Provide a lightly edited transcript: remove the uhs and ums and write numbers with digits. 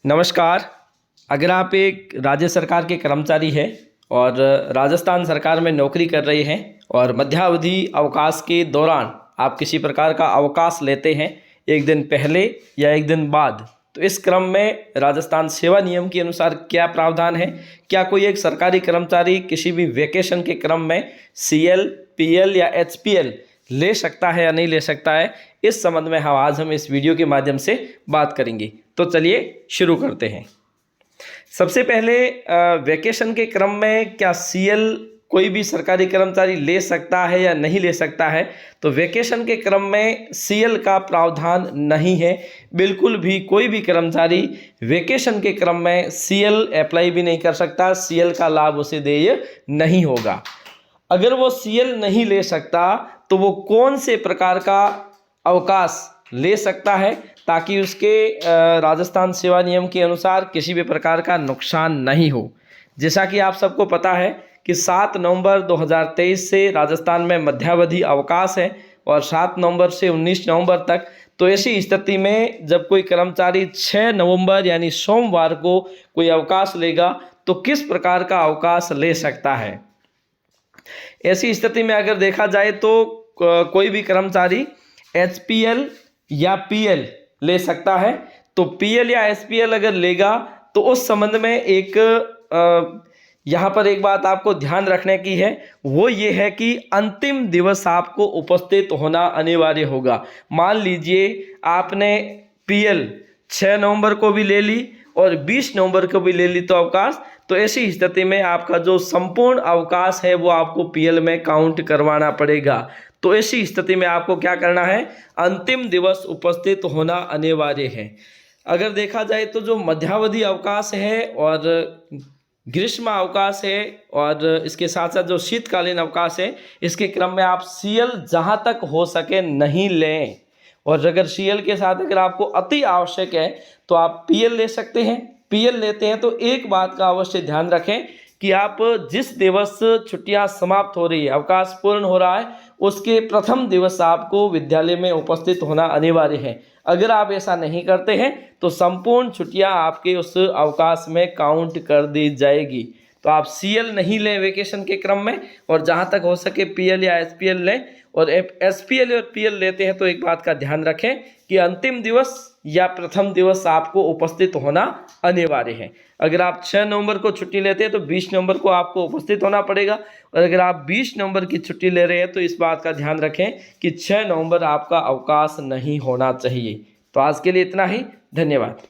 नमस्कार। अगर आप एक राज्य सरकार के कर्मचारी हैं और राजस्थान सरकार में नौकरी कर रहे हैं और मध्यावधि अवकाश के दौरान आप किसी प्रकार का अवकाश लेते हैं, एक दिन पहले या एक दिन बाद, तो इस क्रम में राजस्थान सेवा नियम के अनुसार क्या प्रावधान है? क्या कोई एक सरकारी कर्मचारी किसी भी वेकेशन के क्रम में CL, PL या HPL ले सकता है या नहीं ले सकता है? इस संबंध में आज हम इस वीडियो के माध्यम से बात करेंगे। तो चलिए शुरू करते हैं। सबसे पहले वेकेशन के क्रम में क्या CL कोई भी सरकारी कर्मचारी ले सकता है या नहीं ले सकता है? तो वेकेशन के क्रम में CL का प्रावधान नहीं है। बिल्कुल भी कोई भी कर्मचारी वेकेशन के क्रम में CL अप्लाई भी नहीं कर सकता, CL का लाभ उसे देय नहीं होगा। अगर वो CL नहीं ले सकता तो वो कौन से प्रकार का अवकाश ले सकता है ताकि उसके राजस्थान सेवा नियम के अनुसार किसी भी प्रकार का नुकसान नहीं हो। जैसा कि आप सबको पता है कि 7 नवंबर 2023 से राजस्थान में मध्यावधि अवकाश है और 7 नवंबर से 19 नवंबर तक। तो ऐसी स्थिति में जब कोई कर्मचारी 6 नवंबर यानी सोमवार को कोई अवकाश लेगा तो किस प्रकार का अवकाश ले सकता है? ऐसी स्थिति में अगर देखा जाए तो कोई भी कर्मचारी HPL या PL ले सकता है। तो PL या HPL अगर लेगा तो उस संबंध में एक यहाँ पर एक बात आपको ध्यान रखने की है, वो ये है कि अंतिम दिवस आपको उपस्थित होना अनिवार्य होगा। मान लीजिए आपने PL 6 नवंबर को भी ले ली और 20 नवंबर को भी ले ली तो अवकाश, तो ऐसी स्थिति में आपका जो संपूर्ण अवकाश है वो आपको PL में काउंट करवाना पड़ेगा। तो ऐसी स्थिति में आपको क्या करना है? अंतिम दिवस उपस्थित होना अनिवार्य है। अगर देखा जाए तो जो मध्यावधि अवकाश है और ग्रीष्म अवकाश है और इसके साथ साथ जो शीतकालीन अवकाश है, इसके क्रम में आप CL जहाँ तक हो सके नहीं लें। और अगर CL के साथ अगर आपको अति आवश्यक है तो आप PL ले सकते हैं। PL लेते हैं तो एक बात का अवश्य ध्यान रखें कि आप जिस दिवस छुट्टियां समाप्त हो रही है, अवकाश पूर्ण हो रहा है, उसके प्रथम दिवस आपको विद्यालय में उपस्थित होना अनिवार्य है। अगर आप ऐसा नहीं करते हैं तो संपूर्ण छुट्टियां आपके उस अवकाश में काउंट कर दी जाएगी। तो आप CL नहीं लें वेकेशन के क्रम में और जहां तक हो सके PL या HPL लें। और SPL और PL लेते हैं तो एक बात का ध्यान रखें कि अंतिम दिवस या प्रथम दिवस आपको उपस्थित होना अनिवार्य है। अगर आप 6 नवंबर को छुट्टी लेते हैं तो 20 नवंबर को आपको उपस्थित होना पड़ेगा और अगर आप 20 नवंबर की छुट्टी ले रहे हैं तो इस बात का ध्यान रखें कि 6 नवंबर आपका अवकाश नहीं होना चाहिए। तो आज के लिए इतना ही। धन्यवाद।